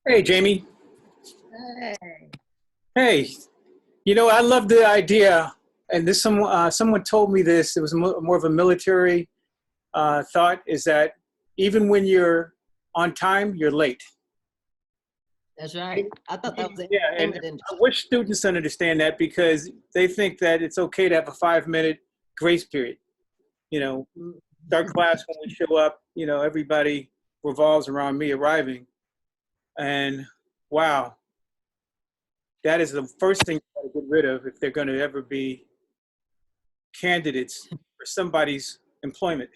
Hey, Jamie. Hey. Hey, I love the idea, and someone told me this. It was more of a military thought. Is that even when you're on time, you're late. That's right. I thought that was the Yeah, and entertainment I industry. wish students understand that because they think that it's okay to have a 5 minute grace period. You know, start class when we show up. Everybody revolves around me arriving, and wow, that is the first thing you got to get rid of if they're going to ever be candidates for somebody's employment.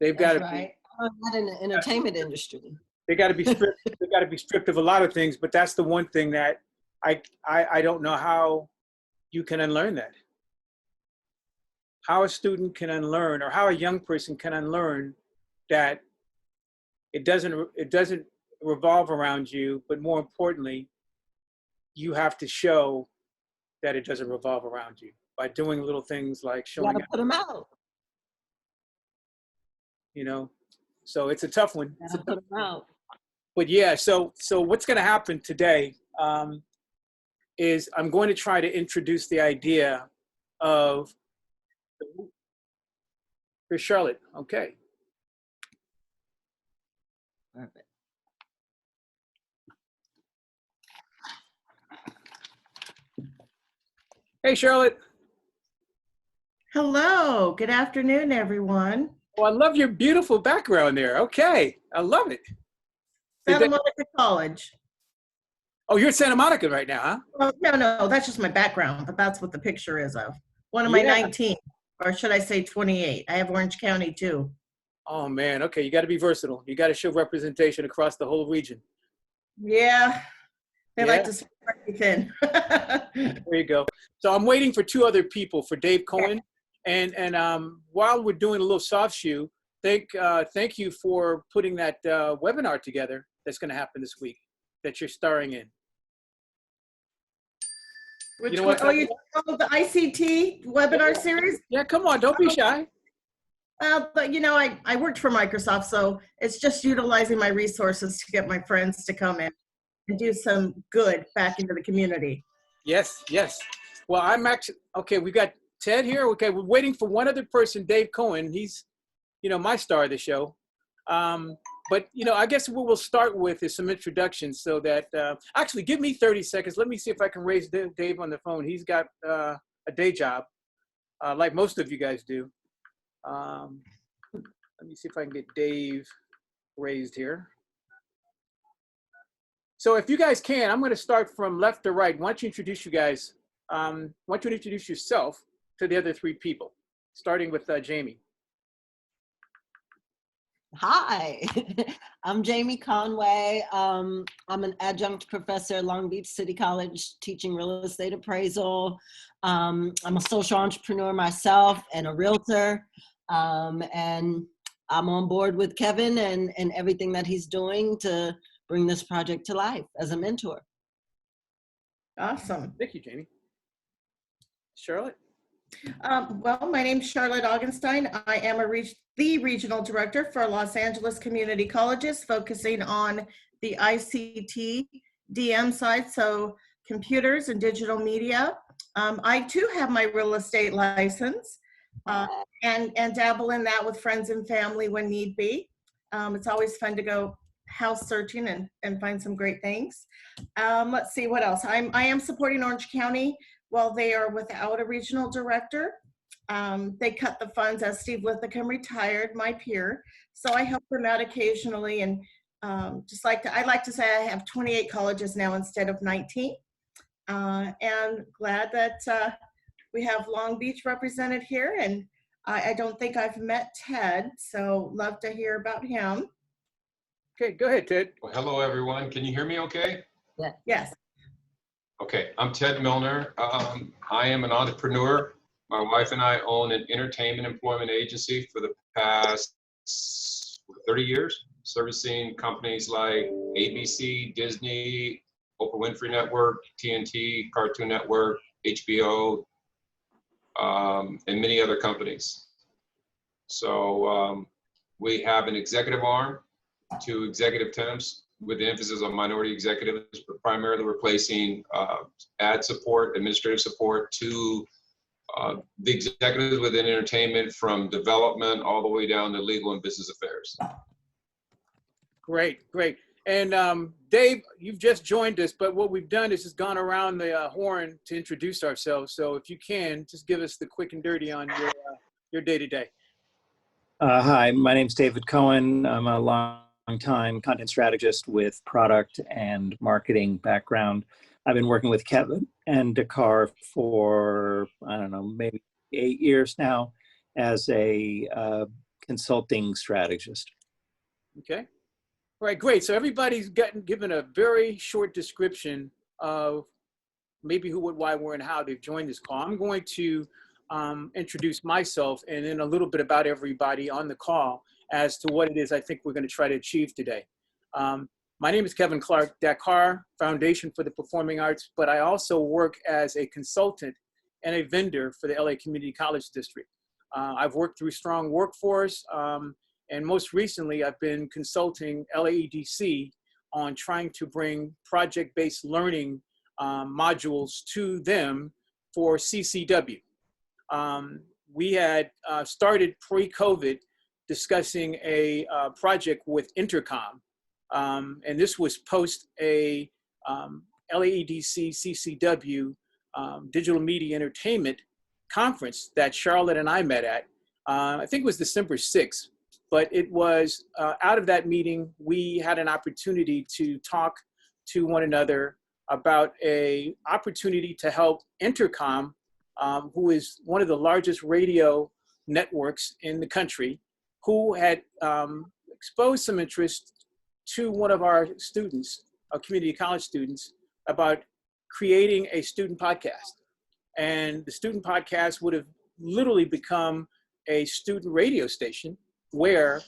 They've got That's to be right. Not in the entertainment industry. they got to be strict. They got to be strict of a lot of things, but that's the one thing that I don't know how you can unlearn that. How a student can unlearn, or how a young person can unlearn that it doesn't revolve around you, but more importantly, you have to show that it doesn't revolve around you by doing little things like You got showing to up. put them out. You know, so it's a tough one. You got to put them out. But yeah, so what's going to happen today is I'm going to try to introduce the idea of for Charlotte. Okay. Perfect. Hey, Charlotte. Hello, good afternoon, everyone. Oh, I love your beautiful background there. Okay, I love it. Santa Monica College. Oh, you're in Santa Monica right now, huh? Well, no, that's just my background, but that's what the picture is of. One of my Yeah. 19, or should I say 28? I have Orange County too. Oh man, okay. You got to be versatile. You got to show representation across the whole region. Yeah, they like Yeah. to spread me thin. There you go. So I'm waiting for two other people, for Dave Cohen, and while we're doing a little soft shoe, thank you for putting that webinar together. That's going to happen this week that you're starring in. Which You know one? what? Oh, you the ICT webinar series? Yeah, come on, don't be shy. But I worked for Microsoft, so it's just utilizing my resources to get my friends to come in and do some good back into the community. Yes, yes. Well, I'm actually okay. We got Ted here. Okay, we're waiting for one other person, Dave Cohen. He's, my star of the show. But I guess what we'll start with is some introductions, so that actually give me 30 seconds. Let me see if I can raise Dave on the phone. He's got a day job, like most of you guys do. Let me see if I can get Dave raised here. So if you guys can, I'm going to start from left to right. Why don't you introduce you guys? Why don't you introduce yourself to the other three people, starting with Jamie. Hi, I'm Jamie Conway. I'm an adjunct professor at Long Beach City College teaching real estate appraisal. I'm a social entrepreneur myself and a realtor. And I'm on board with Kevin and everything that he's doing to bring this project to life as a mentor. Awesome. Thank you, Jamie. Charlotte? Well, my name's Charlotte Augenstein. I am the regional director for Los Angeles Community Colleges, focusing on the ICT DM side, so computers and digital media. I too have my real estate license and dabble in that with friends and family when need be. It's always fun to go house searching and find some great things. Let's see what else. I am supporting Orange County while they are without a regional director. They cut the funds as Steve Lithicum retired, my peer. So I help them out occasionally, and I like to say I have 28 colleges now instead of 19. And glad that we have Long Beach represented here, and I don't think I've met Ted, so love to hear about him. Okay, go ahead, Ted. Well, hello, everyone. Can you hear me okay? Yeah. Yes. Okay, I'm Ted Milner. I am an entrepreneur. My wife and I own an entertainment employment agency for the past 30 years, servicing companies like ABC, Disney, Oprah Winfrey Network, TNT, Cartoon Network, HBO, and many other companies. So we have an executive arm, 2 executive temps, with the emphasis on minority executives, but primarily replacing ad support, administrative support to the executives within entertainment, from development all the way down to legal and business affairs. Great, great. And Dave, you've just joined us, but what we've done is just gone around the horn to introduce ourselves. So if you can, just give us the quick and dirty on your day-to-day. Hi, my name's David Cohen. I'm a long-time content strategist with product and marketing background. I've been working with Kevin and Dakar for, I don't know, maybe 8 years now as a consulting strategist. Okay. All right, great. So everybody's given a very short description of maybe who, what, why, where, and how they've joined this call. I'm going to introduce myself and then a little bit about everybody on the call as to what it is I think we're going to try to achieve today. My name is Kevin Clark, Dakar Foundation for the Performing Arts, but I also work as a consultant and a vendor for the LA Community College District. I've worked through Strong Workforce, and most recently I've been consulting LAEDC on trying to bring project-based learning modules to them for CCW. We had started pre-COVID discussing a project with Intercom, and this was post a LAEDC CCW Digital Media Entertainment conference that Charlotte and I met at. I think it was December 6th, but it was out of that meeting, we had an opportunity to talk to one another about a opportunity to help Intercom, who is one of the largest radio networks in the country, who had exposed some interest to one of our students, our community college students, about creating a student podcast. And the student podcast would have literally become a student radio station where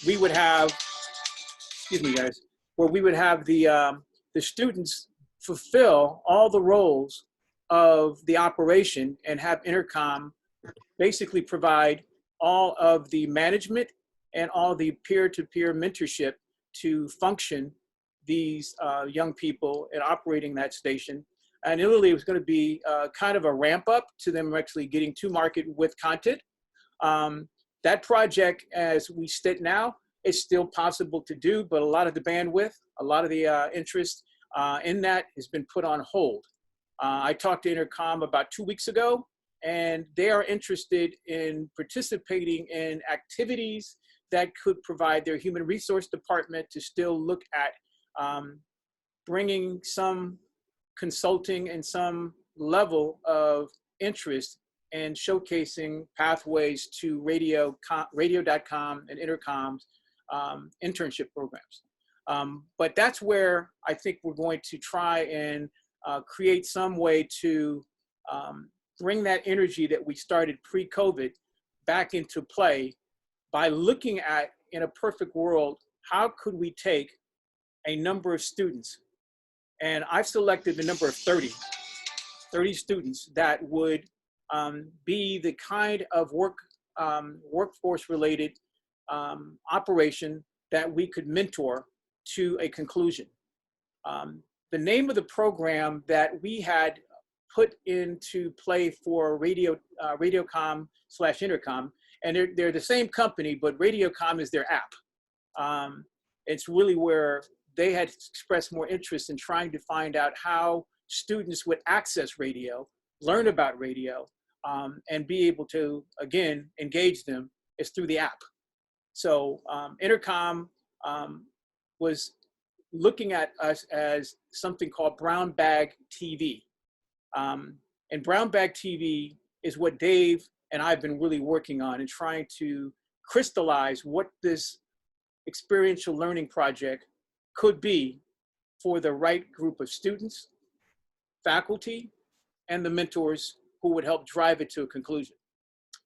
we would have, excuse me guys, where we would have the students fulfill all the roles of the operation and have Intercom basically provide all of the management and all the peer-to-peer mentorship to function these young people in operating that station. And literally it was going to be kind of a ramp up to them actually getting to market with content. That project, as we sit now, is still possible to do, but a lot of the bandwidth, a lot of the interest in that has been put on hold. I talked to Intercom about 2 weeks ago, and they are interested in participating in activities that could provide their human resource department to still look at bringing some consulting and some level of interest and showcasing pathways to radio.com and Intercom's internship programs. But that's where I think we're going to try and create some way to bring that energy that we started pre-COVID back into play by looking at, in a perfect world, how could we take a number of students, and I've selected the number of 30 students that would be the kind of workforce related operation that we could mentor to a conclusion. The name of the program that we had put into play for Radiocom/Intercom, and they're the same company, but Radiocom is their app. It's really where they had expressed more interest in trying to find out how students would access radio, learn about radio, and be able to, again, engage them is through the app. So Intercom was looking at us as something called BrownbagTV. And BrownbagTV is what Dave and I've been really working on and trying to crystallize what this experiential learning project could be for the right group of students, faculty, and the mentors who would help drive it to a conclusion.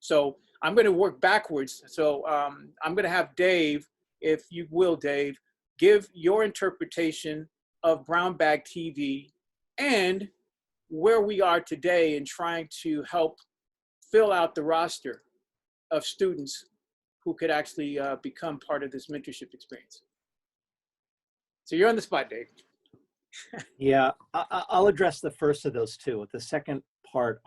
So I'm going to work backwards. So I'm going to have Dave, if you will, Dave, give your interpretation of BrownbagTV and where we are today in trying to help fill out the roster of students who could actually become part of this mentorship experience. So you're on the spot, Dave. Yeah, I'll address the first of those two. The second part,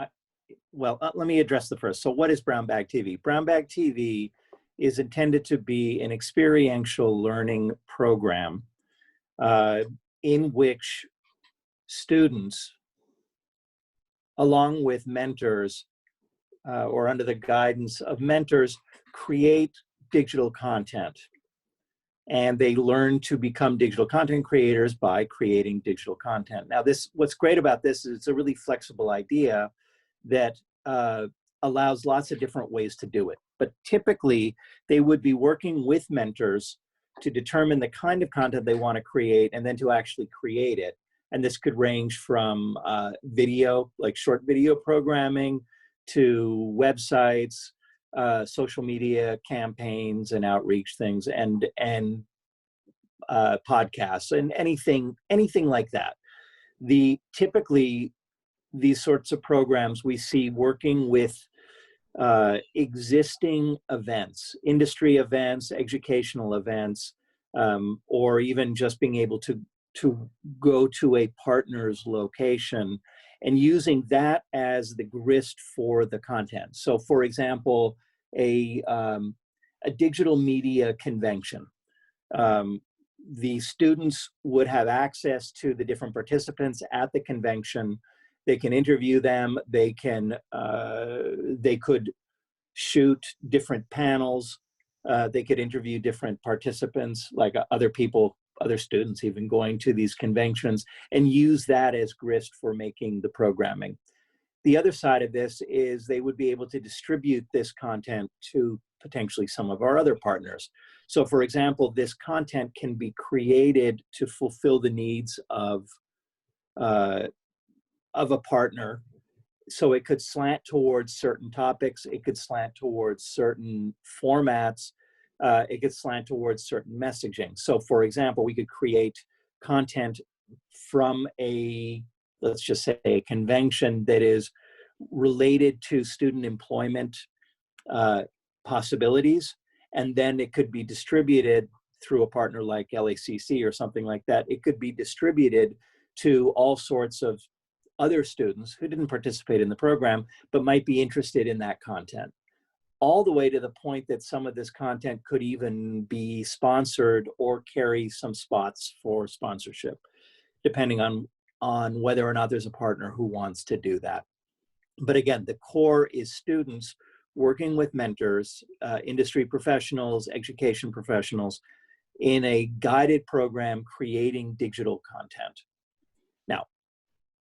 let me address the first. So what is Brown Bag TV? Brown Bag TV is intended to be an experiential learning program in which students, along with mentors or under the guidance of mentors, create digital content. And they learn to become digital content creators by creating digital content. Now, what's great about this is it's a really flexible idea that allows lots of different ways to do it. But typically, they would be working with mentors to determine the kind of content they want to create and then to actually create it. And this could range from video, like short video programming, to websites, social media campaigns and outreach things, and podcasts and anything like that. Typically these sorts of programs we see working with existing events, industry events, educational events, or even just being able to go to a partner's location and using that as the grist for the content. So for example, a digital media convention. The students would have access to the different participants at the convention. They can interview them. They could shoot different panels. They could interview different participants, like other people, other students even going to these conventions, and use that as grist for making the programming. The other side of this is they would be able to distribute this content to potentially some of our other partners. So for example, this content can be created to fulfill the needs of a partner. So it could slant towards certain topics, it could slant towards certain formats, it could slant towards certain messaging. So for example, we could create content from let's just say a convention that is related to student employment possibilities, and then it could be distributed through a partner like LACC or something like that. It could be distributed to all sorts of other students who didn't participate in the program, but might be interested in that content. All the way to the point that some of this content could even be sponsored or carry some spots for sponsorship, depending on whether or not there's a partner who wants to do that. But again, the core is students working with mentors, industry professionals, education professionals, in a guided program creating digital content. Now,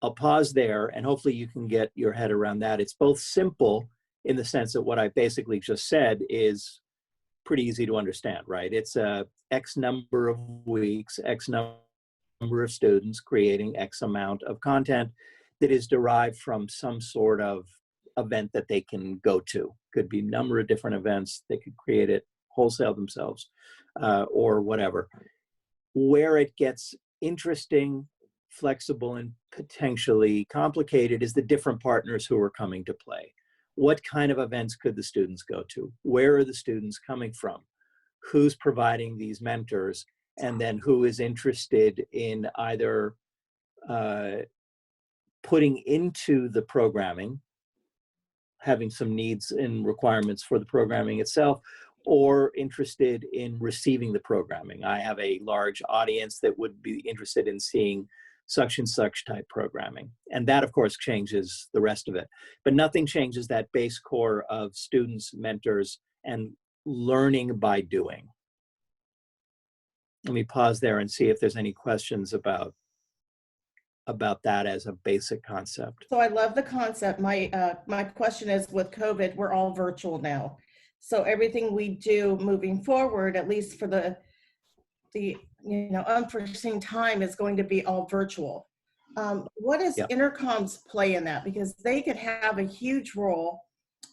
I'll pause there, and hopefully you can get your head around that. It's both simple in the sense that what I basically just said is pretty easy to understand, right? It's X number of weeks, X number of students creating X amount of content that is derived from some sort of event that they can go to. Could be a number of different events. They could create it wholesale themselves or whatever. Where it gets interesting, flexible, and potentially complicated is the different partners who are coming to play. What kind of events could the students go to? Where are the students coming from? Who's providing these mentors? And then who is interested in either putting into the programming, having some needs and requirements for the programming itself, or interested in receiving the programming. I have a large audience that would be interested in seeing such and such type programming. And that, of course, changes the rest of it. But nothing changes that base core of students, mentors, and learning by doing. Let me pause there and see if there's any questions about that as a basic concept. So I love the concept. My question is, with COVID, we're all virtual now. So everything we do moving forward, at least for the unforeseen time, is going to be all virtual. What does Intercom's play in that? Because they could have a huge role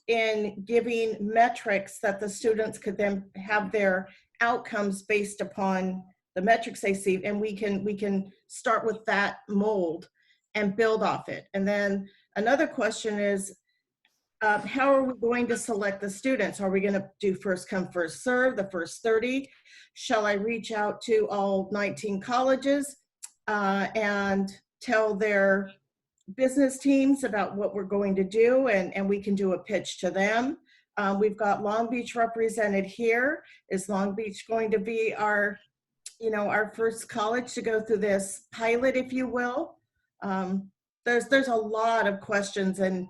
in giving metrics that the students could then have their outcomes based upon the metrics they see, and we can start with that mold and build off it. And then another question is, How are we going to select the students? Are we going to do first come, first serve, the first 30? Shall I reach out to all 19 colleges and tell their business teams about what we're going to do, and we can do a pitch to them? We've got Long Beach represented here. Is Long Beach going to be our, our first college to go through this pilot, if you will? There's a lot of questions, and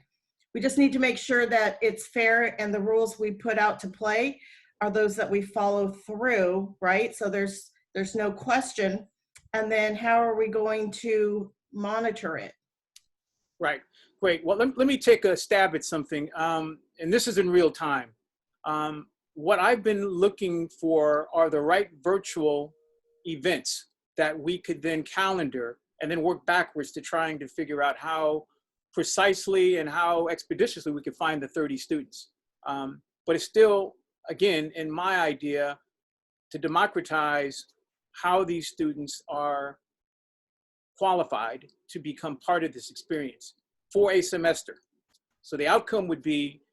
we just need to make sure that it's fair and the rules we put out to play are those that we follow through, right? So there's no question. And then how are we going to monitor it? Right. Great. Well, let me take a stab at something. And this is in real time. What I've been looking for are the right virtual events that we could then calendar and then work backwards to trying to figure out how precisely and how expeditiously we could find the 30 students. But it's still, again, in my idea, to democratize how these students are qualified to become part of this experience for a semester. So the outcome would be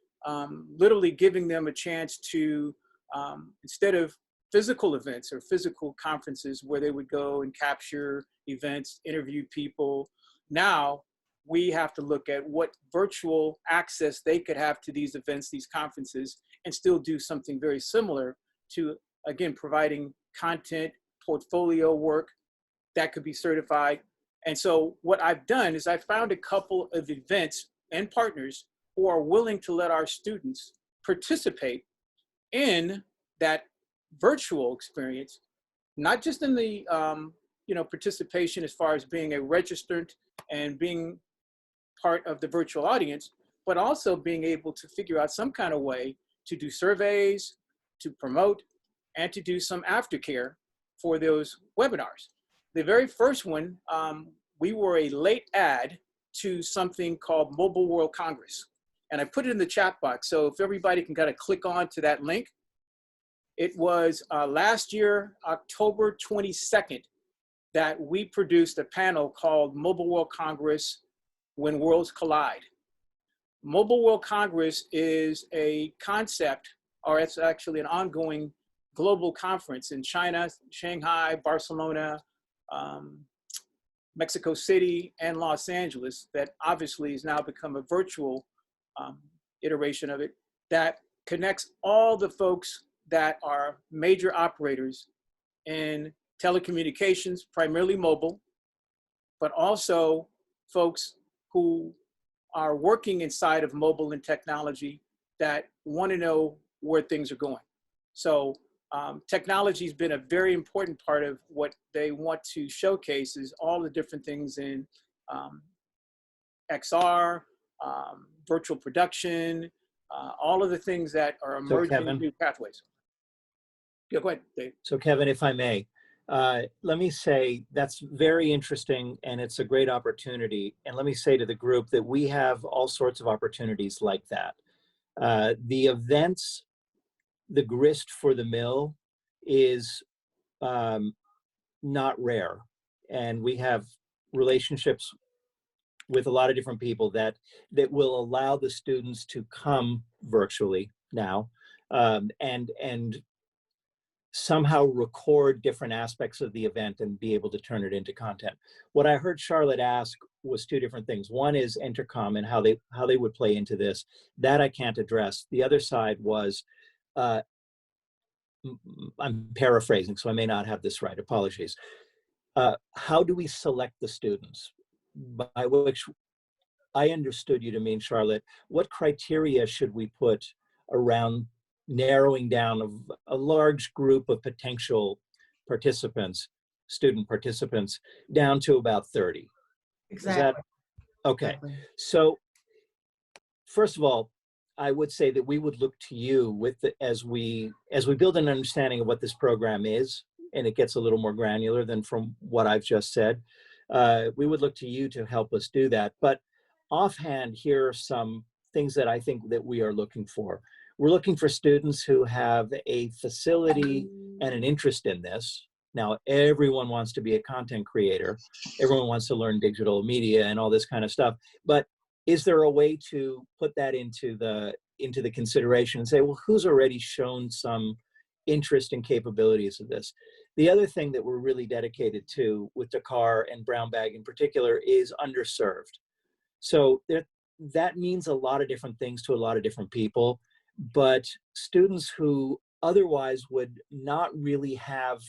literally giving them a chance to, instead of physical events or physical conferences where they would go and capture events, interview people, now we have to look at what virtual access they could have to these events, these conferences, and still do something very similar to, again, providing content, portfolio work that could be certified. And so what I've done is I found a couple of events and partners who are willing to let our students participate in that virtual experience, not just in the participation as far as being a registrant and being part of the virtual audience, but also being able to figure out some kind of way to do surveys, to promote, and to do some aftercare for those webinars. The very first one, we were a late add to something called Mobile World Congress. And I put it in the chat box, so if everybody can kind of click on to that link. It was last year, October 22nd, that we produced a panel called Mobile World Congress When Worlds Collide. Mobile World Congress is a concept, or it's actually an ongoing global conference in China, Shanghai, Barcelona, Mexico City, and Los Angeles that obviously has now become a virtual iteration of it that connects all the folks that are major operators in telecommunications, primarily mobile, but also folks who are working inside of mobile and technology that want to know where things are going. So technology has been a very important part of what they want to showcase is all the different things in XR, virtual production, all of the things that are emerging new pathways. Yeah, go ahead, Dave. So Kevin, if I may, let me say that's very interesting and it's a great opportunity. And let me say to the group that we have all sorts of opportunities like that. The events, the grist for the mill is not rare. And we have relationships with a lot of different people that will allow the students to come virtually now and somehow record different aspects of the event and be able to turn it into content. What I heard Charlotte ask was two different things. One is Intercom and how they would play into this. That I can't address. The other side was, I'm paraphrasing, so I may not have this right, apologies. How do we select the students? By which I understood you to mean, Charlotte, what criteria should we put around narrowing down of a large group of potential participants, student participants, down to about 30? Exactly. Okay. Exactly. So first of all, I would say that we would look to you as we build an understanding of what this program is, and it gets a little more granular than from what I've just said. We would look to you to help us do that. But offhand, here are some things that I think that we are looking for. We're looking for students who have a facility and an interest in this. Now, everyone wants to be a content creator. Everyone wants to learn digital media and all this kind of stuff. But is there a way to put that into the consideration and say, well, who's already shown some interest and capabilities of this? The other thing that we're really dedicated to with Dakar and Brown Bag in particular is underserved. So that means a lot of different things to a lot of different people, but students who otherwise would not really have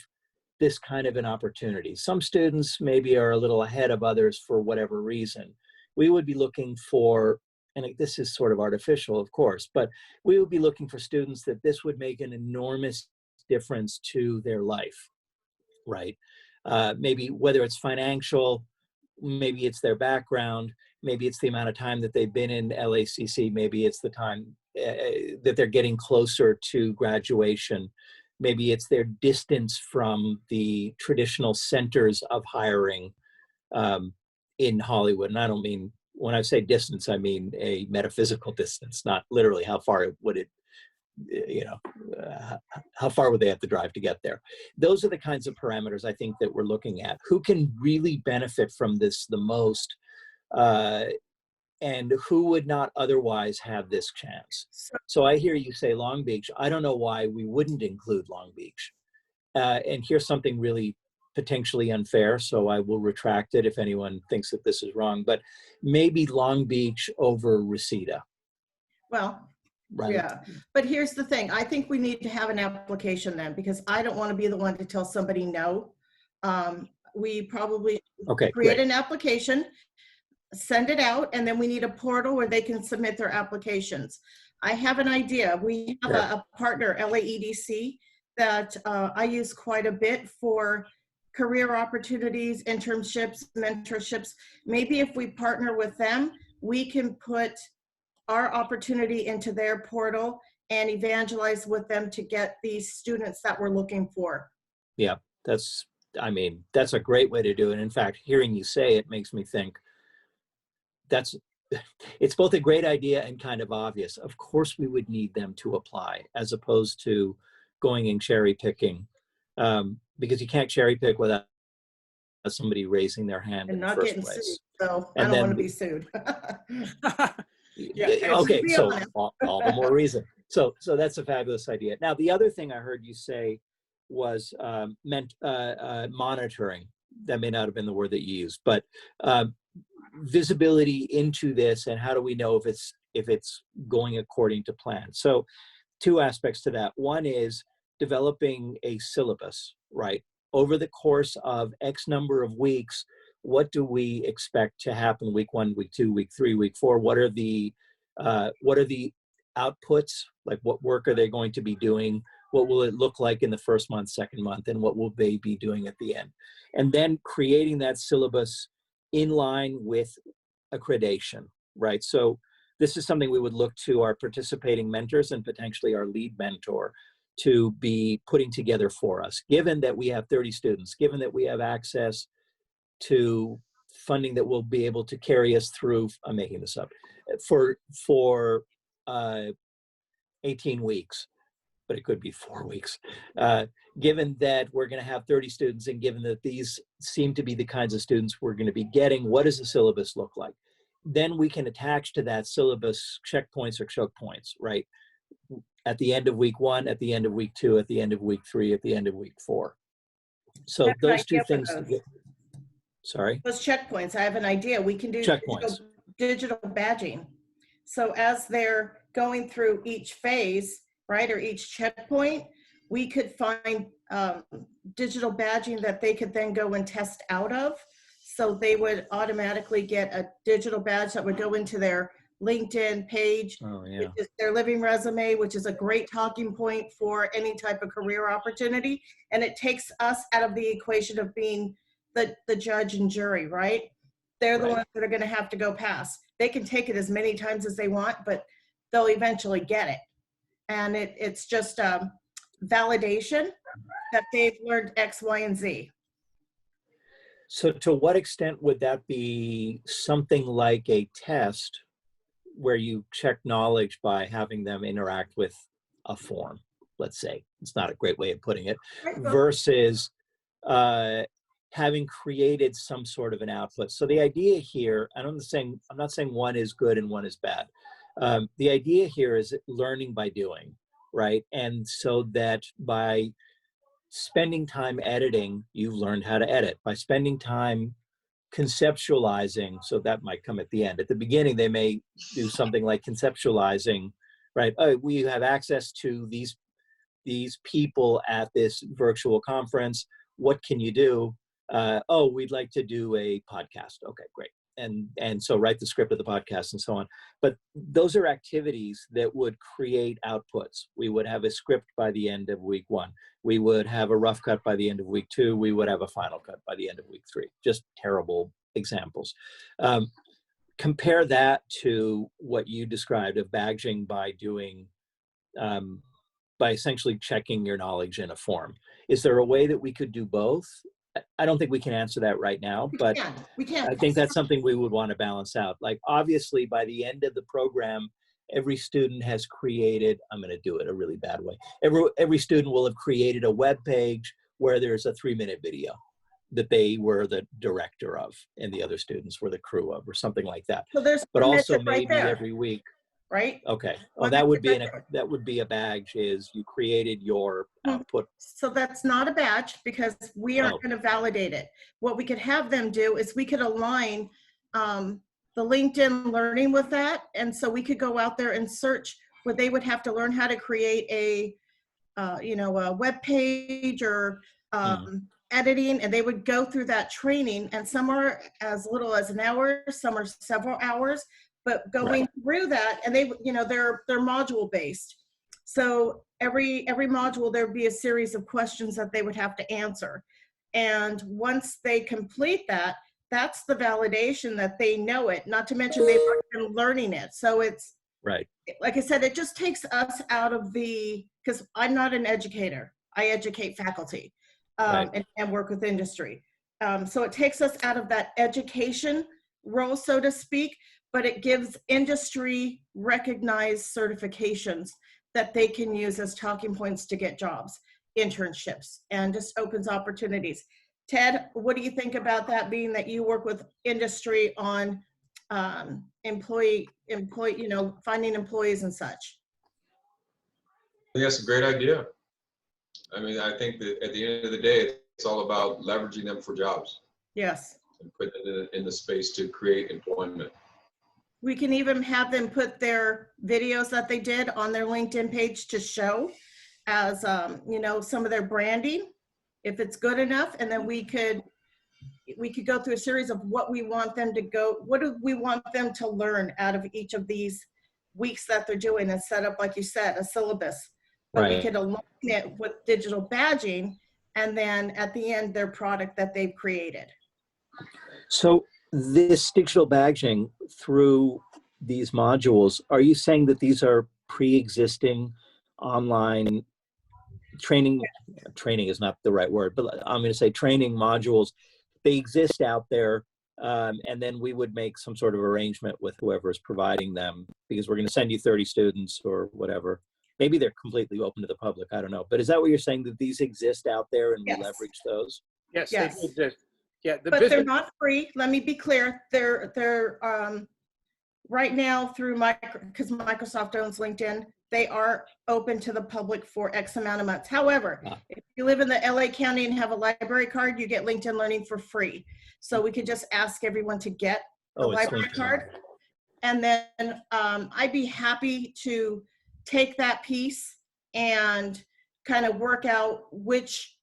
this kind of an opportunity. Some students maybe are a little ahead of others for whatever reason. We would be looking for, and this is sort of artificial, of course, but we would be looking for students that this would make an enormous difference to their life, right? Maybe whether it's financial, maybe it's their background, maybe it's the amount of time that they've been in LACC, maybe it's the time that they're getting closer to graduation, maybe it's their distance from the traditional centers of hiring in Hollywood. And I don't mean, when I say distance, I mean a metaphysical distance, not literally how far would it, how far would they have to drive to get there? Those are the kinds of parameters I think that we're looking at. Who can really benefit from this the most, and who would not otherwise have this chance? So I hear you say Long Beach. I don't know why we wouldn't include Long Beach. And here's something really potentially unfair, so I will retract it if anyone thinks that this is wrong, but maybe Long Beach over Reseda. Well, right. Yeah, but here's the thing. I think we need to have an application then, because I don't want to be the one to tell somebody no. We probably create an application, send it out, and then we need a portal where they can submit their applications. I have an idea. We have a partner, LAEDC, that I use quite a bit for career opportunities, internships, mentorships. Maybe if we partner with them, we can put our opportunity into their portal and evangelize with them to get these students that we're looking for. Yeah, that's a great way to do it. In fact, hearing you say it makes me think it's both a great idea and kind of obvious. Of course, we would need them to apply as opposed to going and cherry picking, because you can't cherry pick without somebody raising their hand and in the not first getting place. sued. So I don't want to be sued. Okay, so all the more reason. So that's a fabulous idea. Now, the other thing I heard you say was monitoring. That may not have been the word that you used, but visibility into this, and how do we know if it's going according to plan? So two aspects to that. One is developing a syllabus, right? Over the course of X number of weeks, what do we expect to happen week 1, week 2, week 3, week 4? What are the outputs? Like, what work are they going to be doing? What will it look like in the first month, second month, and what will they be doing at the end? And then creating that syllabus in line with accreditation, right? So this is something we would look to our participating mentors and potentially our lead mentor to be putting together for us. Given that we have 30 students, given that we have access to funding that will be able to carry us through, I'm making this up, for 18 weeks, but it could be 4 weeks. Given that we're going to have 30 students, and given that these seem to be the kinds of students we're going to be getting, what does the syllabus look like? Then we can attach to that syllabus checkpoints or choke points, right? At the end of week 1, at the end of week 2, at the end of week 3, at the end of week 4. So those two things. Sorry? Those checkpoints, I have an idea. We can do digital badging. So as they're going through each phase, right, or each checkpoint, we could find digital badging that they could then go and test out of. So they would automatically get a digital badge that would go into their LinkedIn page, which is their living resume, which is a great talking point for any type of career opportunity. And it takes us out of the equation of being the judge and jury, right? They're the ones that are going to have to go past. They can take it as many times as they want, but they'll eventually get it. And it's just validation that they've learned X, Y, and Z. So to what extent would that be something like a test where you check knowledge by having them interact with a form, let's say? It's not a great way of putting it, versus having created some sort of an output. So the idea here, I'm not saying one is good and one is bad. The idea here is learning by doing, right? And so that by spending time editing, you've learned how to edit. By spending time conceptualizing, so that might come at the end. At the beginning, they may do something like conceptualizing, right? Oh, we have access to these people at this virtual conference. What can you do? Oh, we'd like to do a podcast. Okay, great. And so write the script of the podcast and so on. But those are activities that would create outputs. We would have a script by the end of week 1. We would have a rough cut by the end of week 2. We would have a final cut by the end of week 3. Just terrible examples. Compare that to what you described of badging by doing, by essentially checking your knowledge in a form. Is there a way that we could do both? I don't think we can answer that right now, but We can. I think that's something we would want to balance out. Like, obviously, by the end of the program, every student has created, I'm going to do it a really bad way. Every student will have created a web page where there's a 3-minute video that they were the director of and the other students were the crew of, or something like that. So there's But one also method right maybe there, every week. right? Okay. Oh, One that would method be right there. that would be a badge, is you created your output. So that's not a badge because we aren't Oh. going to validate it. What we could have them do is we could align the LinkedIn learning with that. And so we could go out there and search where they would have to learn how to create a web page or editing, and they would go through that training, and some are as little as an hour, some are several hours, but going through that, and they're module based. So every module, there'd be a series of questions that they would have to answer. And once they complete that, that's the validation that they know it, not to mention they've been learning it. So it's, Right. like I said, it just takes us out of because I'm not an educator. I educate faculty and work with industry. So it takes us out of that education role, so to speak, but it gives industry recognized certifications that they can use as talking points to get jobs, internships, and just opens opportunities. Ted, what do you think about that, being that you work with industry on employee, finding employees and such? I think that's a great idea. I mean, I think that at the end of the day, it's all about leveraging them for jobs Yes. and putting it in the space to create employment. We can even have them put their videos that they did on their LinkedIn page to show as, some of their branding, if it's good enough. And then we could go through a series of what we want them to what do we want them to learn out of each of these weeks that they're doing, and set up, like you said, a syllabus. But we could align it with digital badging, and then at the end, their product that they've created. So this digital badging through these modules, are you saying that these are pre-existing online training? Training is not the right word, but I'm going to say training modules. They exist out there, and then we would make some sort of arrangement with whoever is providing them, because we're going to send you 30 students or whatever. Maybe they're completely open to the public. I don't know. But is that what you're saying, that these exist out there and we leverage those? Yes, Yes. they exist. Yeah, But they're not free. Let me be clear. They're right now through because Microsoft owns LinkedIn, they are open to the public for X amount of months. However, if you live in the LA County and have a library card, you get LinkedIn Learning for free. So we could just ask everyone to get the library card. And then I'd be happy to take that piece and kind of work out which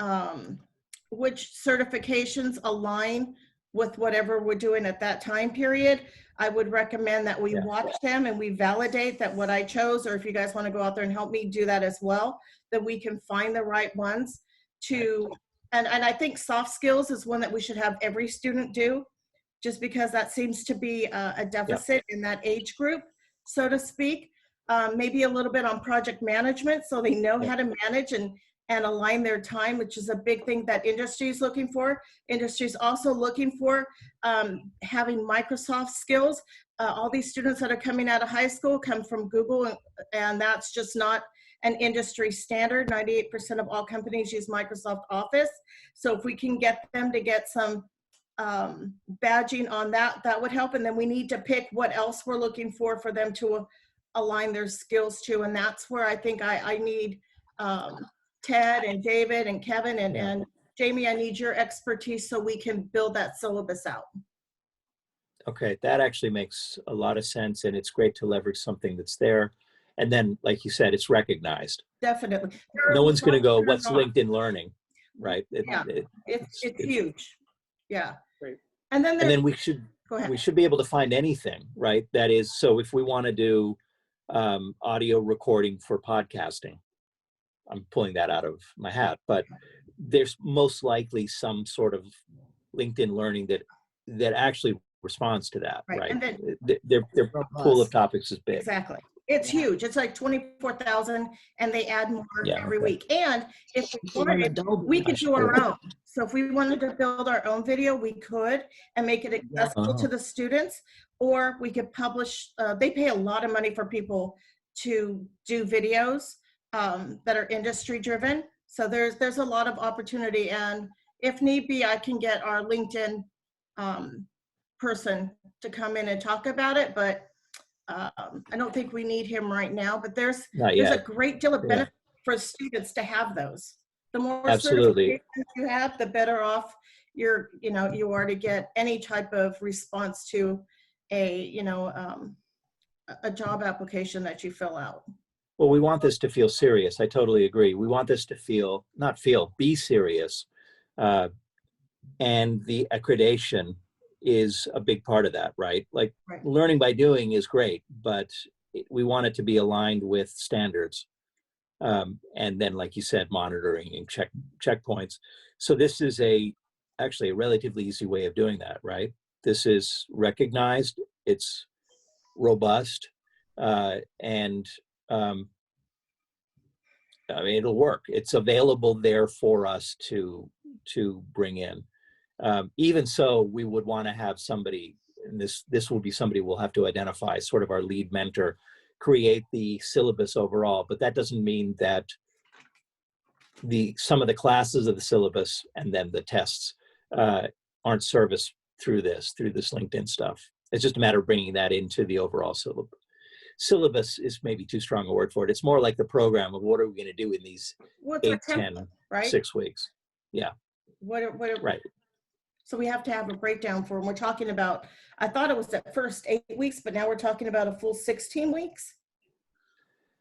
certifications align with whatever we're doing at that time period. I would recommend that we watch them and we validate that what I chose, or if you guys want to go out there and help me do that as well, that we can find the right ones to, and I think soft skills is one that we should have every student do, just because that seems to be a deficit in that age group, so to speak. Maybe a little bit on project management, so they know how to manage and align their time, which is a big thing that industry is looking for. Industry is also looking for having Microsoft skills. All these students that are coming out of high school come from Google, and that's just not an industry standard. 98% of all companies use Microsoft Office. So if we can get them to get some badging on that, that would help. And then we need to pick what else we're looking for them to align their skills to. And that's where I think I need Ted and David and Kevin and Jamie, I need your expertise so we can build that syllabus out. Okay, that actually makes a lot of sense, and it's great to leverage something that's there. And then, like you said, it's recognized. Definitely. No one's going to go, what's LinkedIn Learning, right? It's huge. Yeah. Great. And then we should be able to find anything, right? That is, so if we want to do audio recording for podcasting, I'm pulling that out of my hat, but there's most likely some sort of LinkedIn Learning that actually responds to that, right? And then their pool of topics is big. Exactly. It's huge. It's like 24,000, and they add more every week. And if we wanted, we could do our own. So if we wanted to build our own video, we could, and make it accessible to the students, or we could publish. They pay a lot of money for people to do videos that are industry driven. So there's a lot of opportunity, and if need be, I can get our LinkedIn person to come in and talk about it, but I don't think we need him right now. But there's a great deal of benefit for students to have those. The more certifications you have, the better off you are to get any type of response to a job application that you fill out. Well, we want this to feel serious. I totally agree. We want this to be serious. And the accreditation is a big part of that, right? Like learning by doing is great, but we want it to be aligned with standards. And then, like you said, monitoring and checkpoints. So this is actually a relatively easy way of doing that, right? This is recognized, it's robust, and I mean, it'll work. It's available there for us to bring in. Even so, we would want to have somebody, and this will be somebody we'll have to identify, sort of our lead mentor, create the syllabus overall. But that doesn't mean that some of the classes of the syllabus and then the tests aren't serviced through this LinkedIn stuff. It's just a matter of bringing that into the overall syllabus. Syllabus is maybe too strong a word for it. It's more like the program of what are we going to do in these 8, 10, 6 weeks. Yeah. Right. So we have to have a breakdown for them. We're talking about, I thought it was the first 8 weeks, but now we're talking about a full 16 weeks.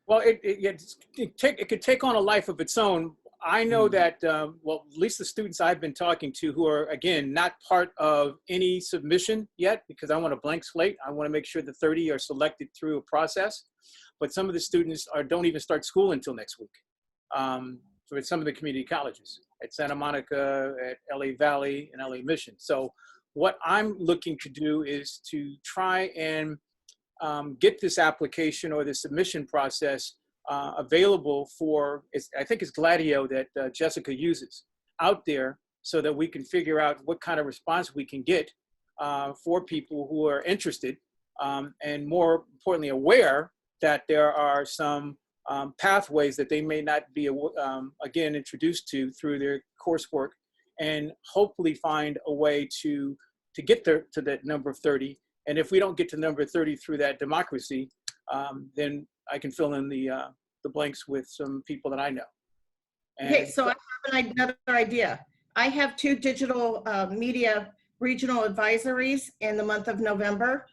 Well, it could take on a life of its own. I know that, well, at least the students I've been talking to who are, again, not part of any submission yet, because I want a blank slate. I want to make sure the 30 are selected through a process. But some of the students don't even start school until next week. For some of the community colleges at Santa Monica, at LA Valley, and LA Mission. So what I'm looking to do is to try and get this application or the submission process available for, I think it's Gladio that Jessica uses out there, so that we can figure out what kind of response we can get for people who are interested, and more importantly aware that there are some pathways that they may not be, again, introduced to through their coursework, and hopefully find a way to get there to that number of 30. And if we don't get to number 30 through that democracy, then I can fill in the blanks with some people that I know. Okay, so I have another idea. I have 2 digital media regional advisories in the month of November.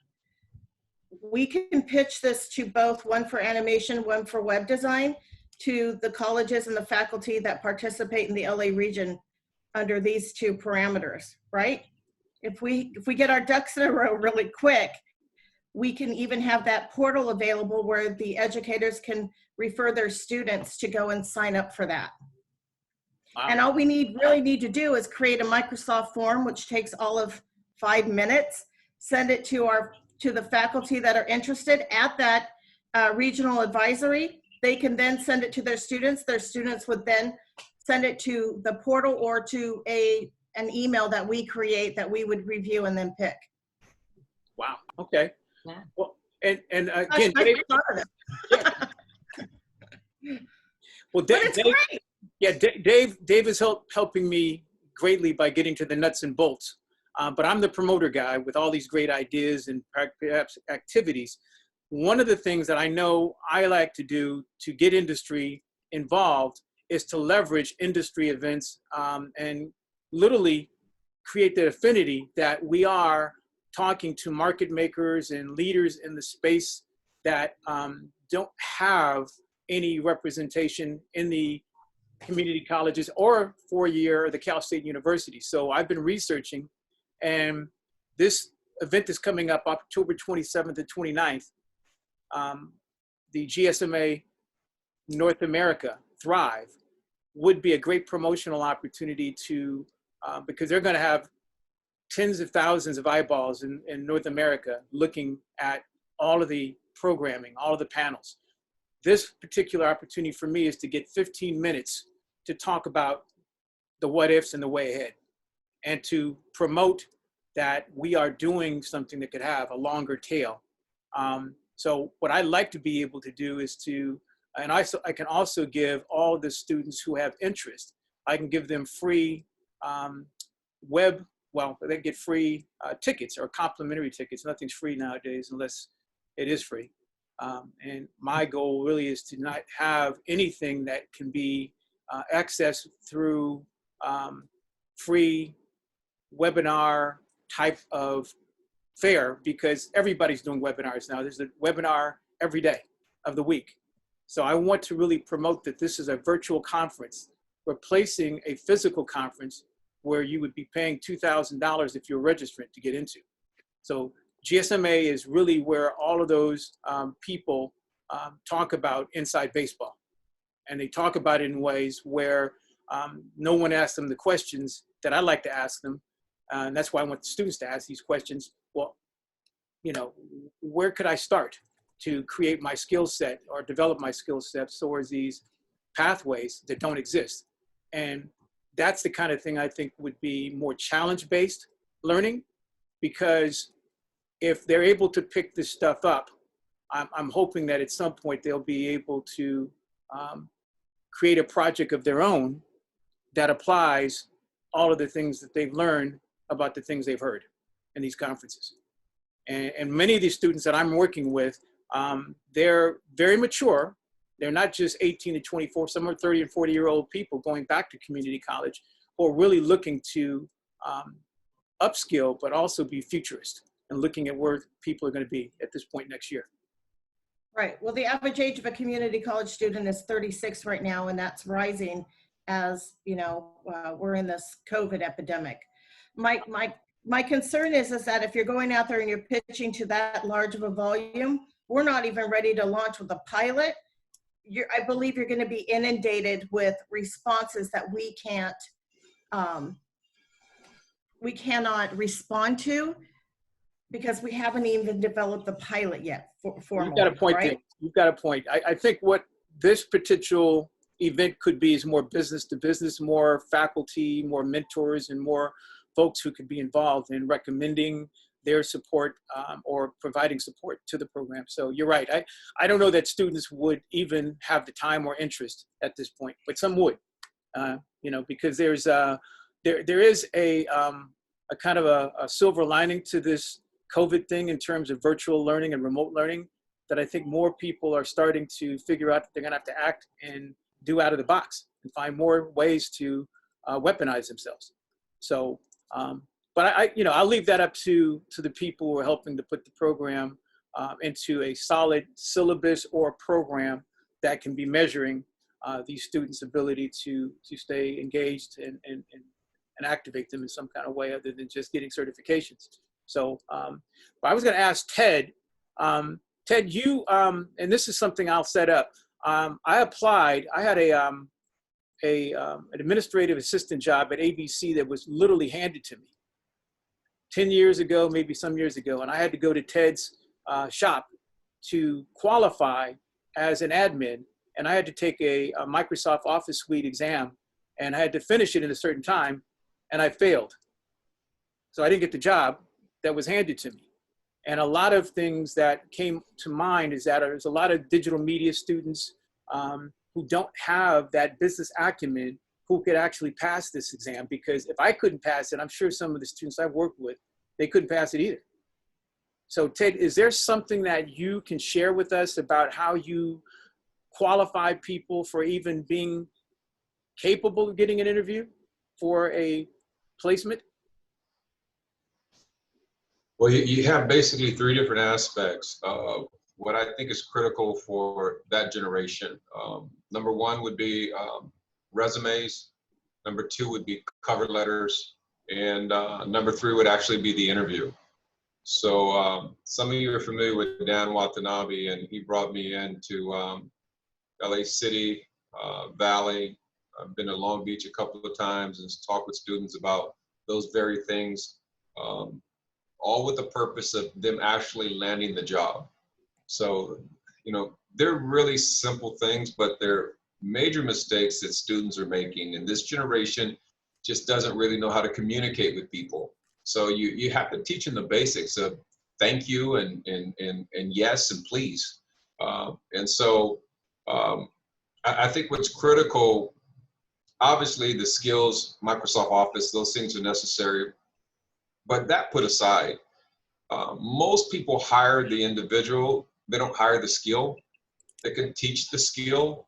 We can pitch this to both, one for animation, one for web design, to the colleges and the faculty that participate in the LA region under these 2 parameters, right? If we get our ducks in a row really quick, we can even have that portal available where the educators can refer their students to go and sign up for that. Wow. And all we really need to do is create a Microsoft form, which takes all of 5 minutes, send it to the faculty that are interested at that regional advisory. They can then send it to their students. Their students would then send it to the portal or to an email that we create that we would review and then pick. Wow. Okay. Yeah. Well, and again, Well, But it's great. yeah, Dave is helping me greatly by getting to the nuts and bolts. But I'm the promoter guy with all these great ideas and perhaps activities. One of the things that I know I like to do to get industry involved is to leverage industry events and literally create the affinity that we are talking to market makers and leaders in the space that don't have any representation in the community colleges or four-year or the Cal State University. So I've been researching, and this event is coming up October 27th and 29th. The GSMA North America Thrive would be a great promotional opportunity to, because they're going to have tens of thousands of eyeballs in North America looking at all of the programming, all of the panels. This particular opportunity for me is to get 15 minutes to talk about the what ifs and the way ahead, and to promote that we are doing something that could have a longer tail. So what I'd like to be able to do is to, and I can also give all the students who have interest, I can give them free they get free tickets or complimentary tickets. Nothing's free nowadays unless it is free. And my goal really is to not have anything that can be accessed through free webinar type of fare, because everybody's doing webinars now. There's a webinar every day of the week. So I want to really promote that this is a virtual conference, replacing a physical conference where you would be paying $2,000 if you're registrant to get into. So GSMA is really where all of those people talk about inside baseball. And they talk about it in ways where no one asks them the questions that I like to ask them. And that's why I want the students to ask these questions. Well, you know, where could I start to create my skill set or develop my skill sets towards these pathways that don't exist? And that's the kind of thing I think would be more challenge-based learning, because if they're able to pick this stuff up, I'm hoping that at some point they'll be able to create a project of their own that applies all of the things that they've learned about the things they've heard in these conferences. And many of these students that I'm working with, they're very mature. They're not just 18 to 24, some are 30 and 40-year-old people going back to community college who are really looking to upskill, but also be futurist and looking at where people are going to be at this point next year. Right. Well, the average age of a community college student is 36 right now, and that's rising as, you know, we're in this COVID epidemic. My concern is that if you're going out there and you're pitching to that large of a volume, we're not even ready to launch with a pilot. I believe you're going to be inundated with responses that we cannot respond to, because we haven't even developed the pilot yet. You've got a point, right? You've got a point. I think what this particular event could be is more business to business, more faculty, more mentors, and more folks who could be involved in recommending their support or providing support to the program. So you're right. I don't know that students would even have the time or interest at this point, but some would, you know, because there is a kind of a silver lining to this COVID thing in terms of virtual learning and remote learning, that I think more people are starting to figure out that they're gonna have to act and do out of the box and find more ways to weaponize themselves. So, but I'll leave that up to the people who are helping to put the program into a solid syllabus or program that can be measuring these students' ability to stay engaged and activate them in some kind of way other than just getting certifications. So but I was going to ask Ted. Ted, you, and this is something I'll set up. I applied. I had an administrative assistant job at ABC that was literally handed to me 10 years ago, maybe some years ago, and I had to go to Ted's shop to qualify as an admin, and I had to take a Microsoft Office Suite exam, and I had to finish it in a certain time, and I failed. So I didn't get the job that was handed to me. And a lot of things that came to mind is that there's a lot of digital media students who don't have that business acumen who could actually pass this exam, because if I couldn't pass it, I'm sure some of the students I've worked with, they couldn't pass it either. So Ted, is there something that you can share with us about how you qualify people for even being capable of getting an interview for a placement? Well, you have basically three different aspects of what I think is critical for that generation. Number one would be resumes. Number two would be cover letters. And number three would actually be the interview. So some of you are familiar with Dan Watanabe, and he brought me into LA City, Valley. I've been to Long Beach a couple of times and talked with students about those very things, all with the purpose of them actually landing the job. So, you know, they're really simple things, but they're major mistakes that students are making. And this generation just doesn't really know how to communicate with people. So you have to teach them the basics of thank you and yes and please. And so I think what's critical, obviously the skills, Microsoft Office, those things are necessary, but that put aside, most people hire the individual, they don't hire the skill. They can teach the skill,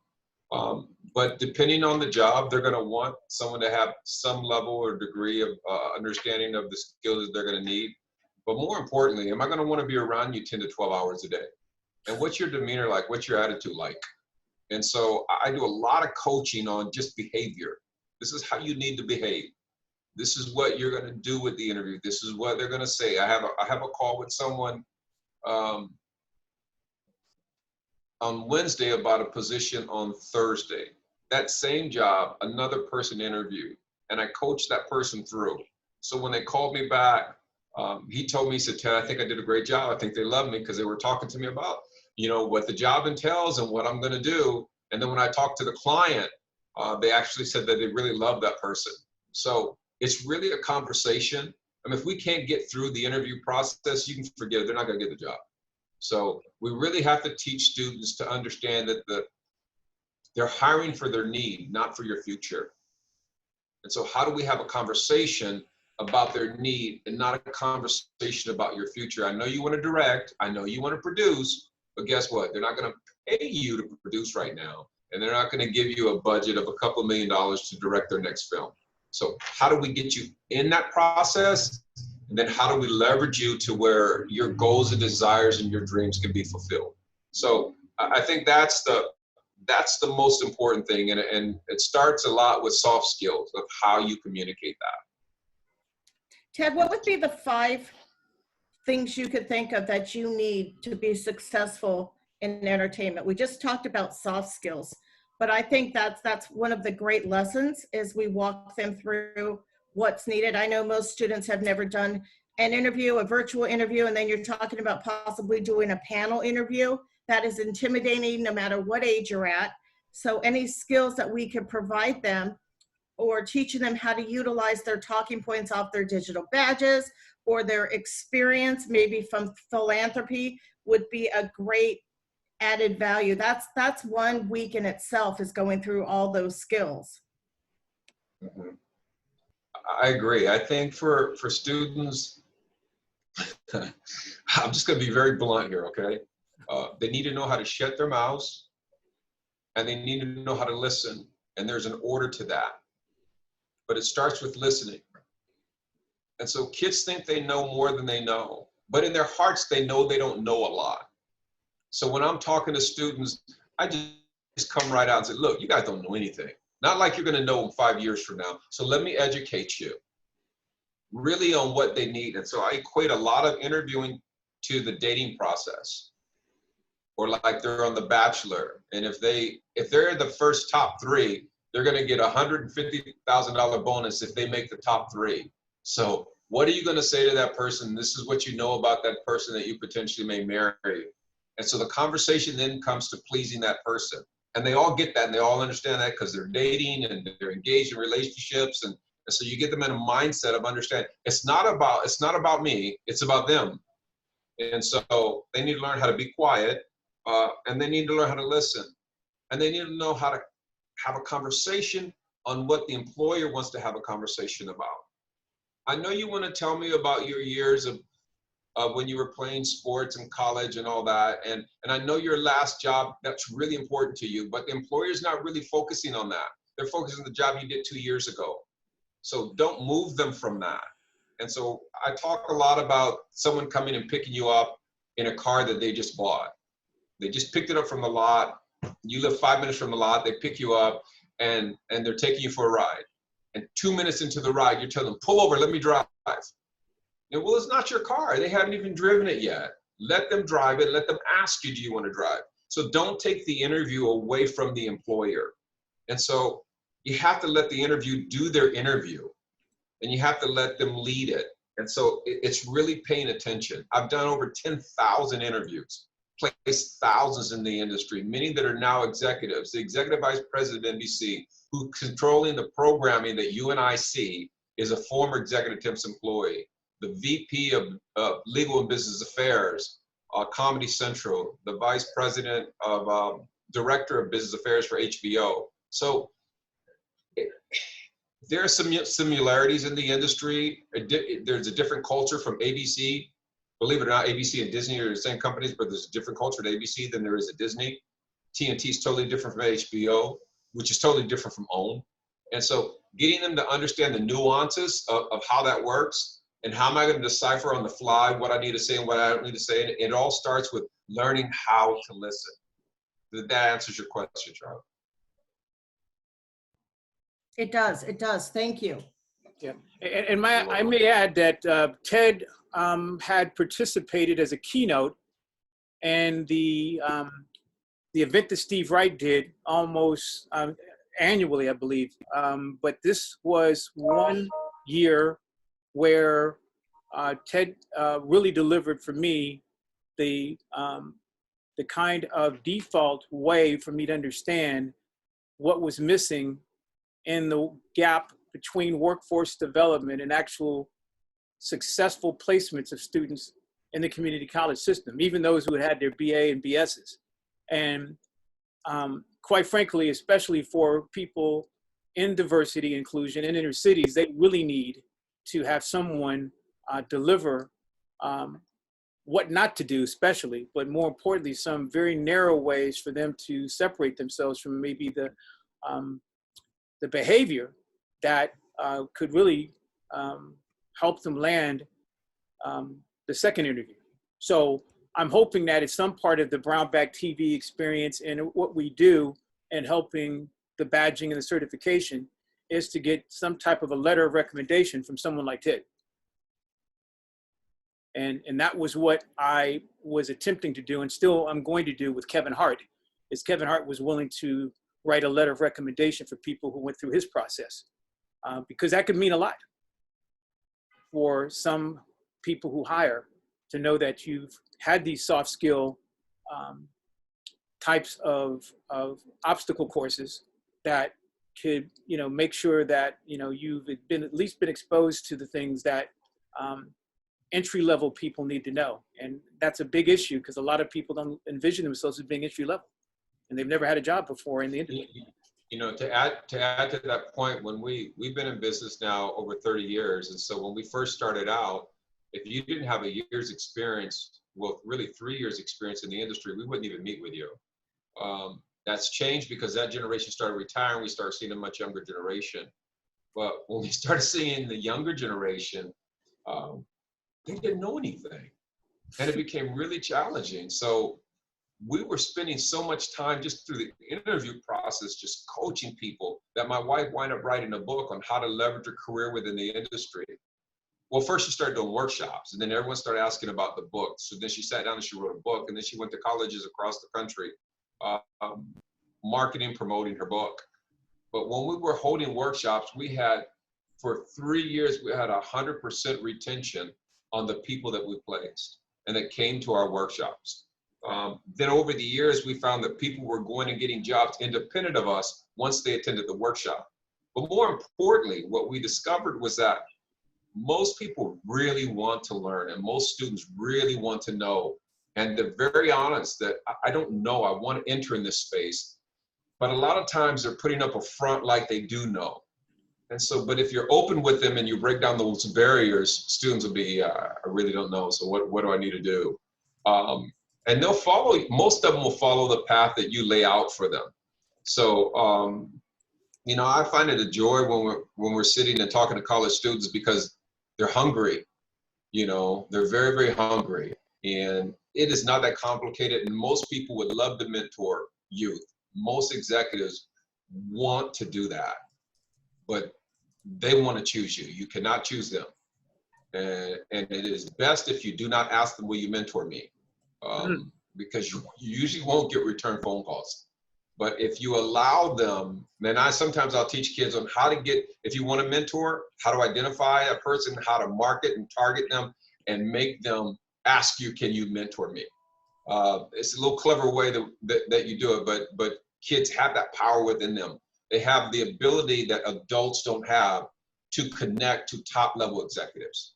but depending on the job, they're gonna want someone to have some level or degree of understanding of the skills that they're gonna need. But more importantly, am I gonna wanna be around you 10 to 12 hours a day? And what's your demeanor like? What's your attitude like? And so I do a lot of coaching on just behavior. This is how you need to behave. This is what you're gonna do with the interview. This is what they're gonna say. I have a call with someone on Wednesday about a position on Thursday. That same job, another person interviewed, and I coached that person through. So when they called me back, he told me, he said, Ted, I think I did a great job. I think they love me because they were talking to me about, you know, what the job entails and what I'm gonna do. And then when I talked to the client, they actually said that they really love that person. So it's really a conversation. I mean, if we can't get through the interview process, you can forget it. They're not gonna get the job. So we really have to teach students to understand that they're hiring for their need, not for your future. And so how do we have a conversation about their need and not a conversation about your future? I know you want to direct, I know you want to produce, but guess what? They're not going to pay you to produce right now. And they're not going to give you a budget of a couple $1 million to direct their next film. So how do we get you in that process? And then how do we leverage you to where your goals and desires and your dreams can be fulfilled? So I think that's the most important thing. And it starts a lot with soft skills of how you communicate that. Ted, what would be the 5 things you could think of that you need to be successful in entertainment? We just talked about soft skills, but I think that's one of the great lessons is we walk them through what's needed. I know most students have never done an interview, a virtual interview, and then you're talking about possibly doing a panel interview. That is intimidating no matter what age you're at. So any skills that we could provide them or teaching them how to utilize their talking points off their digital badges or their experience maybe from philanthropy would be a great added value. That's 1 week in itself is going through all those skills. Mm-hmm. I agree. I think for students, I'm just going to be very blunt here, okay? They need to know how to shut their mouths, and they need to know how to listen, and there's an order to that. But it starts with listening. And so kids think they know more than they know, but in their hearts, they know they don't know a lot. So when I'm talking to students, I just come right out and say, look, you guys don't know anything. Not like you're going to know them 5 years from now. So let me educate you really on what they need. And so I equate a lot of interviewing to the dating process, or like they're on The Bachelor. And if they're the first top 3, they're going to get $150,000 bonus if they make the top 3. So what are you going to say to that person? This is what you know about that person that you potentially may marry. And so the conversation then comes to pleasing that person. And they all get that, and they all understand that because they're dating and they're engaged in relationships. And so you get them in a mindset of understanding it's not about me, it's about them. And so they need to learn how to be quiet, and they need to learn how to listen. and they need to know how to have a conversation on what the employer wants to have a conversation about. I know you want to tell me about your years of when you were playing sports in college and all that, and I know your last job, that's really important to you, but the employer's not really focusing on that. They're focusing on the job you did 2 years ago. So don't move them from that. And so I talk a lot about someone coming and picking you up in a car that they just bought. They just picked it up from the lot. You live 5 minutes from the lot, they pick you up, and they're taking you for a ride. And 2 minutes into the ride, you're telling them, pull over, let me drive. And well, it's not your car. They haven't even driven it yet. Let them drive it. Let them ask you, do you want to drive? So don't take the interview away from the employer. And so you have to let the interview do their interview, and you have to let them lead it. And so it's really paying attention. I've done over 10,000 interviews, placed thousands in the industry, many that are now executives. The executive vice president of NBC, who's controlling the programming that you and I see, is a former executive Temps employee. The VP of Legal and Business Affairs, Comedy Central, the vice president of Director of Business Affairs for HBO. So there are some similarities in the industry. There's a different culture from ABC. Believe it or not, ABC and Disney are the same companies, but there's a different culture at ABC than there is at Disney. TNT is totally different from HBO, which is totally different from OWN. And so getting them to understand the nuances of how that works, and how am I going to decipher on the fly what I need to say and what I don't need to say. And it all starts with learning how to listen. That answers your question, Charlie. It does. It does. Thank you. Yeah, and I may add that Ted had participated as a keynote, and the event that Steve Wright did almost annually, I believe. But this was 1 year where Ted really delivered for me the kind of default way for me to understand what was missing in the gap between workforce development and actual successful placements of students in the community college system, even those who had their BA and BSs. And quite frankly, especially for people in diversity inclusion in inner cities, they really need to have someone deliver what not to do, especially, but more importantly, some very narrow ways for them to separate themselves from maybe the behavior that could really help them land the second interview. So I'm hoping that it's some part of the BrownbagTV experience and what we do in helping the badging and the certification is to get some type of a letter of recommendation from someone like Ted. And that was what I was attempting to do, and still I'm going to do with Kevin Hart, is Kevin Hart was willing to write a letter of recommendation for people who went through his process, because that could mean a lot for some people who hire, to know that you've had these soft skill types of obstacle courses that could, make sure that, you've at least been exposed to the things that entry-level people need to know. And that's a big issue because a lot of people don't envision themselves as being entry-level, and they've never had a job before in the industry. To add to that point, when we've been in business now over 30 years, and so when we first started out, if you didn't have a year's experience, well, really 3 years experience in the industry, we wouldn't even meet with you. That's changed because that generation started retiring. We started seeing a much younger generation. But when we started seeing the younger generation, they didn't know anything, and it became really challenging. So we were spending so much time just through the interview process, just coaching people, that my wife wound up writing a book on how to leverage a career within the industry. Well, first she started doing workshops, and then everyone started asking about the book. So then she sat down and she wrote a book, and then she went to colleges across the country, marketing, promoting her book. But when we were holding workshops, we had, for 3 years, we had 100% retention on the people that we placed and that came to our workshops. Then over the years, we found that people were going and getting jobs independent of us once they attended the workshop. But more importantly, what we discovered was that most people really want to learn, and most students really want to know. And they're very honest that I don't know, I want to enter in this space. but a lot of times they're putting up a front like they do know. And so, but if you're open with them and you break down those barriers, students will be, I really don't know, so what do I need to do? And they'll follow, most of them will follow the path that you lay out for them. So, you know, I find it a joy when we're sitting and talking to college students because they're hungry. You know, they're very, very hungry. And it is not that complicated. And most people would love to mentor youth. Most executives want to do that, but they want to choose you. You cannot choose them. And it is best if you do not ask them, will you mentor me? Because you usually won't get return phone calls. But if you allow them, then sometimes I'll teach kids on how to get, if you want to mentor, how to identify a person, how to market and target them, and make them ask you, can you mentor me? It's a little clever way that you do it, but kids have that power within them. They have the ability that adults don't have to connect to top level executives.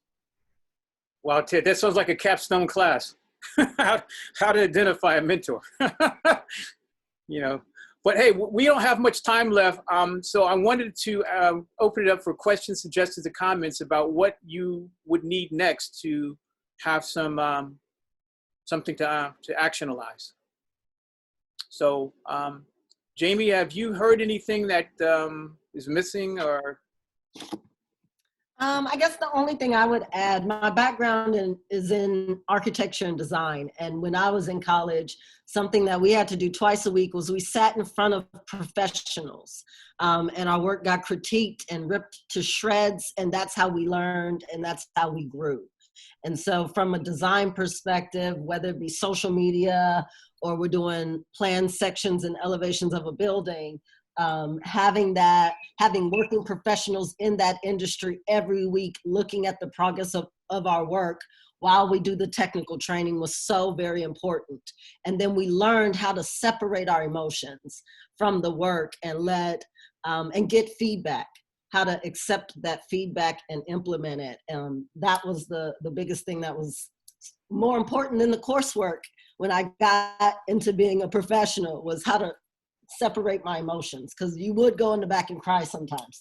Wow, Ted, that sounds like a capstone class. how to identify a mentor. You know, but hey, we don't have much time left. So I wanted to open it up for questions, suggestions, and comments about what you would need next to have some something to actionalize. So, Jamie, have you heard anything that is missing or? I guess the only thing I would add, my background is in architecture and design. And when I was in college, something that we had to do twice a week was we sat in front of professionals and our work got critiqued and ripped to shreds. And that's how we learned and that's how we grew. And so from a design perspective, whether it be social media or we're doing plan sections and elevations of a building, having working professionals in that industry every week looking at the progress of our work while we do the technical training was so very important. And then we learned how to separate our emotions from the work and and get feedback, how to accept that feedback and implement it. That was the biggest thing that was more important than the coursework when I got into being a professional, was how to separate my emotions, because you would go in the back and cry sometimes.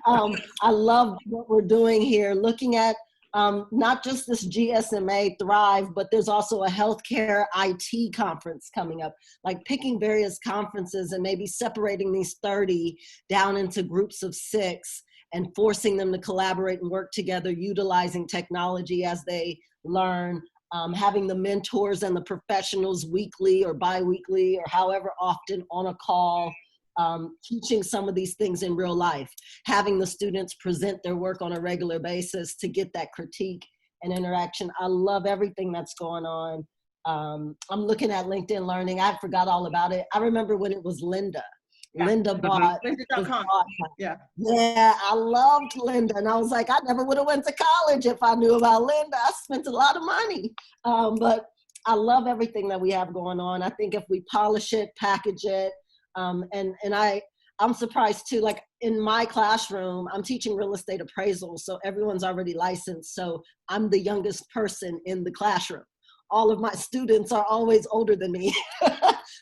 I love what we're doing here, looking at not just this GSMA Thrive, but there's also a healthcare IT conference coming up, like picking various conferences and maybe separating these 30 down into groups of 6 and forcing them to collaborate and work together, utilizing technology as they learn. Having the mentors and the professionals weekly or bi-weekly or however often on a call, teaching some of these things in real life, having the students present their work on a regular basis to get that critique and interaction. I love everything that's going on. I'm looking at LinkedIn Learning. I forgot all about it. I remember when it was Linda. Yeah. Linda bought. Lynda.com. Yeah. Yeah, I loved Linda. And I was like, I never would have went to college if I knew about Linda. I spent a lot of money. But I love everything that we have going on. I think if we polish it, package it, and I'm surprised too, like in my classroom, I'm teaching real estate appraisal. So everyone's already licensed. So I'm the youngest person in the classroom. All of my students are always older than me.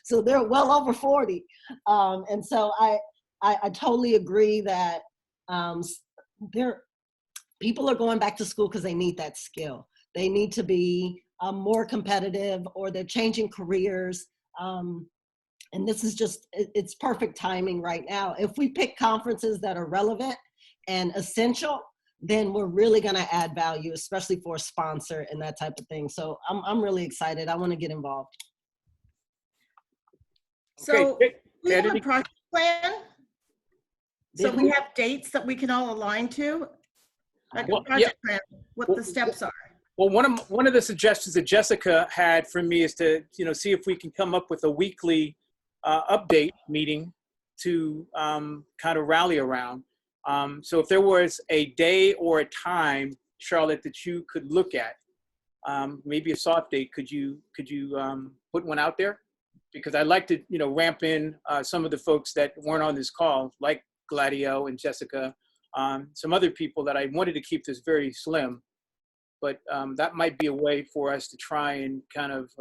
So they're well over 40. And so I totally agree that people are going back to school because they need that skill. They need to be more competitive, or they're changing careers. And this is just, it's perfect timing right now. If we pick conferences that are relevant and essential, then we're really going to add value, especially for a sponsor and that type of thing. So I'm really excited. I want to get involved. So Okay. we have a project plan. So we have dates that we can all align to, like a project plan, what the steps are. Well, one of the suggestions that Jessica had for me is to, see if we can come up with a weekly update meeting to kind of rally around. So if there was a day or a time, Charlotte, that you could look at, maybe a soft date, could you put one out there? Because I'd like to, ramp in some of the folks that weren't on this call, like Gladio and Jessica, some other people that I wanted to keep this very slim, but that might be a way for us to try and kind of,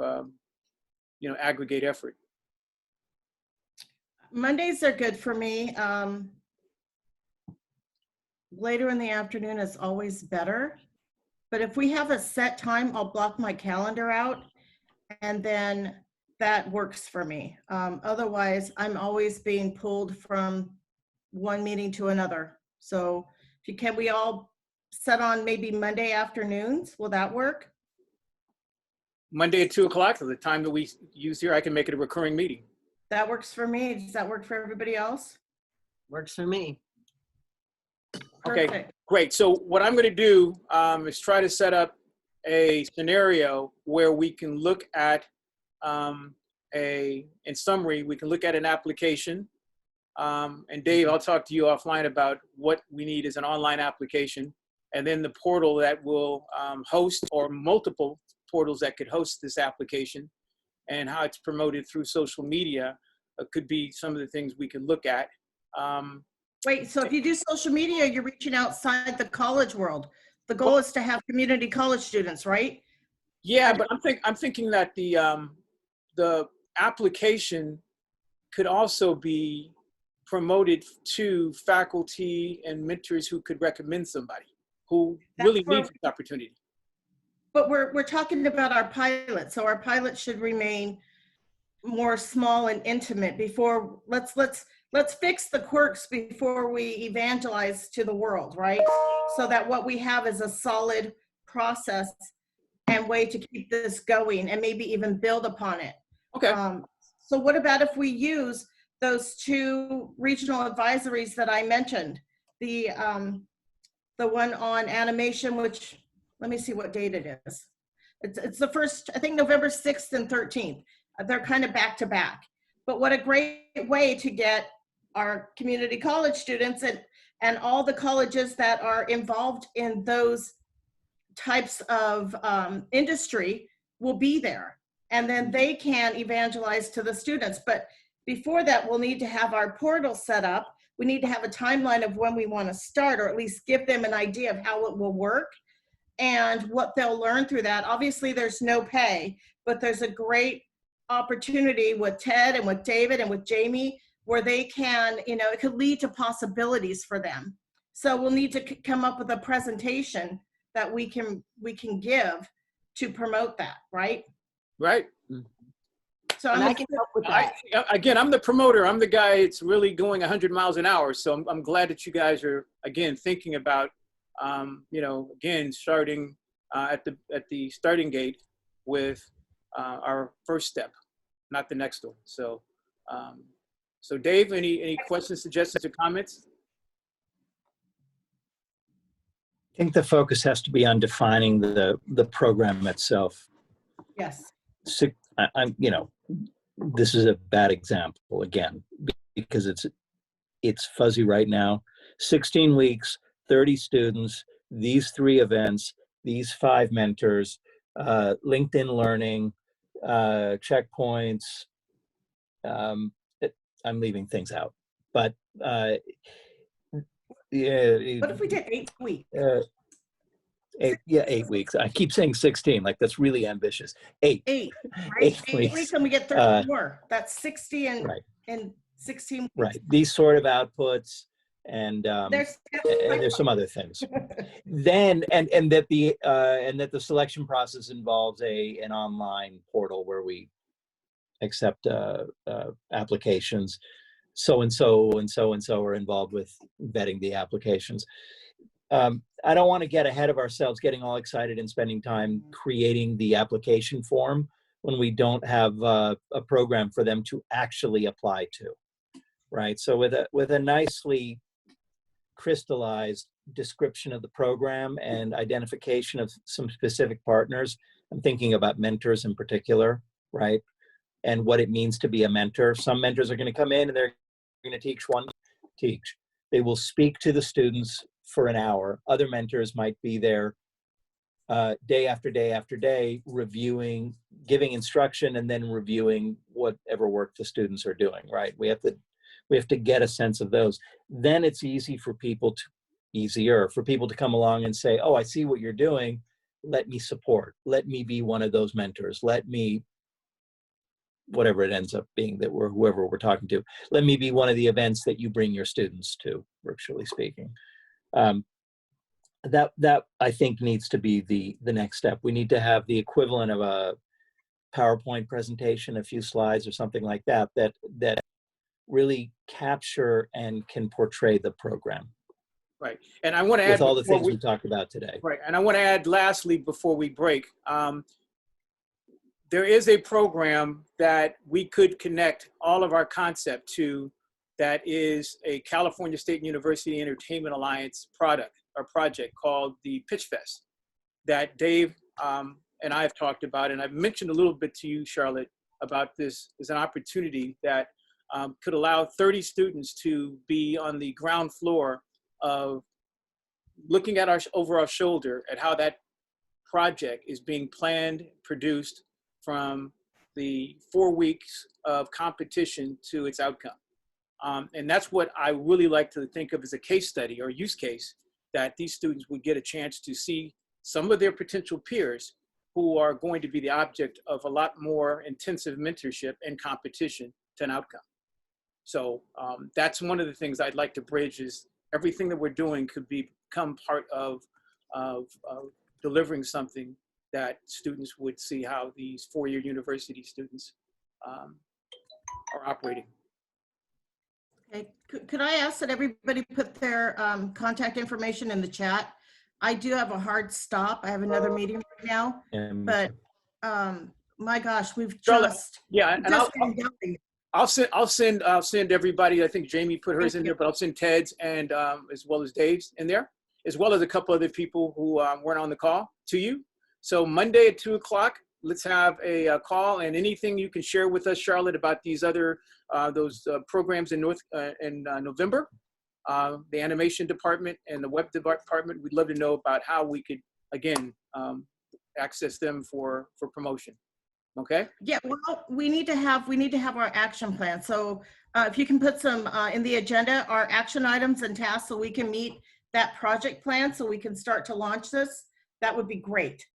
aggregate effort. Mondays are good for me. Later in the afternoon is always better. But if we have a set time, I'll block my calendar out, and then that works for me. Otherwise, I'm always being pulled from one meeting to another. So can we all set on maybe Monday afternoons? Will that work? Monday at 2 o'clock, the time that we use here, I can make it a recurring meeting. That works for me. Does that work for everybody else? Works for me. Okay, Perfect. great. So what I'm going to do is try to set up a scenario where we can look at in summary, we can look at an application. And Dave, I'll talk to you offline about what we need as an online application, and then the portal that will host, or multiple portals that could host this application, and how it's promoted through social media could be some of the things we could look at. Wait, so if you do social media, you're reaching outside the college world. The goal is to have community college students, right? Yeah, but I'm thinking that the application could also be promoted to faculty and mentors who could recommend somebody who really needs this opportunity. But we're talking about our pilot, so our pilot should remain more small and intimate before, let's fix the quirks before we evangelize to the world, right? So that what we have is a solid process and way to keep this going, and maybe even build upon it. Okay. So what about if we use those 2 regional advisories that I mentioned? The one on animation, which, let me see what date it is. It's the first, I think November 6th and 13th. They're kind of back to back. But what a great way to get our community college students and all the colleges that are involved in those types of industry will be there. And then they can evangelize to the students. But before that, we'll need to have our portal set up. We need to have a timeline of when we want to start, or at least give them an idea of how it will work and what they'll learn through that. Obviously, there's no pay, but there's a great opportunity with Ted and with David and with Jamie, where they can, it could lead to possibilities for them. So we'll need to come up with a presentation that we can give to promote that, right? Right. So And I can help with that. Again, I'm the promoter. I'm the guy it's really going 100 miles an hour. So I'm glad that you guys are, again, thinking about, again, starting at the starting gate with our first step, not the next one. So, so Dave, any questions, suggestions, or comments? I think the focus has to be on defining the program itself. Yes. This is a bad example again, because it's fuzzy right now. 16 weeks, 30 students, these 3 events, these 5 mentors, LinkedIn Learning, checkpoints. I'm leaving things out, but yeah. What if we did 8 weeks? 8 weeks. I keep saying 16, like that's really ambitious. 8. 8, right? 8 8 weeks and we get 30 more. That's 60 and 16 weeks. Right. These sort of outputs, and There's some other things. Then and that the selection process involves an online portal where we accept applications. So and so are involved with vetting the applications. I don't want to get ahead of ourselves, getting all excited and spending time creating the application form when we don't have a program for them to actually apply to, right? So with a nicely crystallized description of the program and identification of some specific partners, I'm thinking about mentors in particular, right? And what it means to be a mentor. Some mentors are going to come in and they're going to teach. They will speak to the students for an hour. Other mentors might be there day after day after day, reviewing, giving instruction, and then reviewing whatever work the students are doing, right? We have to get a sense of those. Then it's easier for people to come along and say, oh, I see what you're doing. Let me support. Let me be one of those mentors. Let me whatever it ends up being that whoever we're talking to. Let me be one of the events that you bring your students to, virtually speaking. That I think needs to be the next step. We need to have the equivalent of a PowerPoint presentation, a few slides or something like that, that really capture and can portray the program. Right. And I want to add, with all the things we talked about today. Right. And I want to add lastly, before we break, there is a program that we could connect all of our concept to, that is a California State University Entertainment Alliance product or project called the Pitch Fest, that Dave and I have talked about. And I've mentioned a little bit to you, Charlotte, about this as an opportunity that could allow 30 students to be on the ground floor of looking at over our shoulder at how that project is being planned, produced, from the 4 weeks of competition to its outcome. And that's what I really like to think of as a case study or use case, that these students would get a chance to see some of their potential peers who are going to be the object of a lot more intensive mentorship and competition to an outcome. So that's one of the things I'd like to bridge, is everything that we're doing could become part of delivering something that students would see how these four-year university students are operating. Okay. Could I ask that everybody put their contact information in the chat? I do have a hard stop. I have another meeting right now, but my gosh, we've just, yeah, and I'll send everybody. I think Jamie put hers in there, but I'll send Ted's and as well as Dave's in there, as well as a couple other people who weren't on the call to you. So Monday at 2 o'clock, let's have a call, and anything you can share with us, Charlotte, about these other those programs in November, the animation department and the web department. We'd love to know about how we could again access them for promotion. Okay. Yeah. Well, we need to have our action plan. So if you can put some in the agenda, our action items and tasks, so we can meet that project plan, so we can start to launch this. That would be great.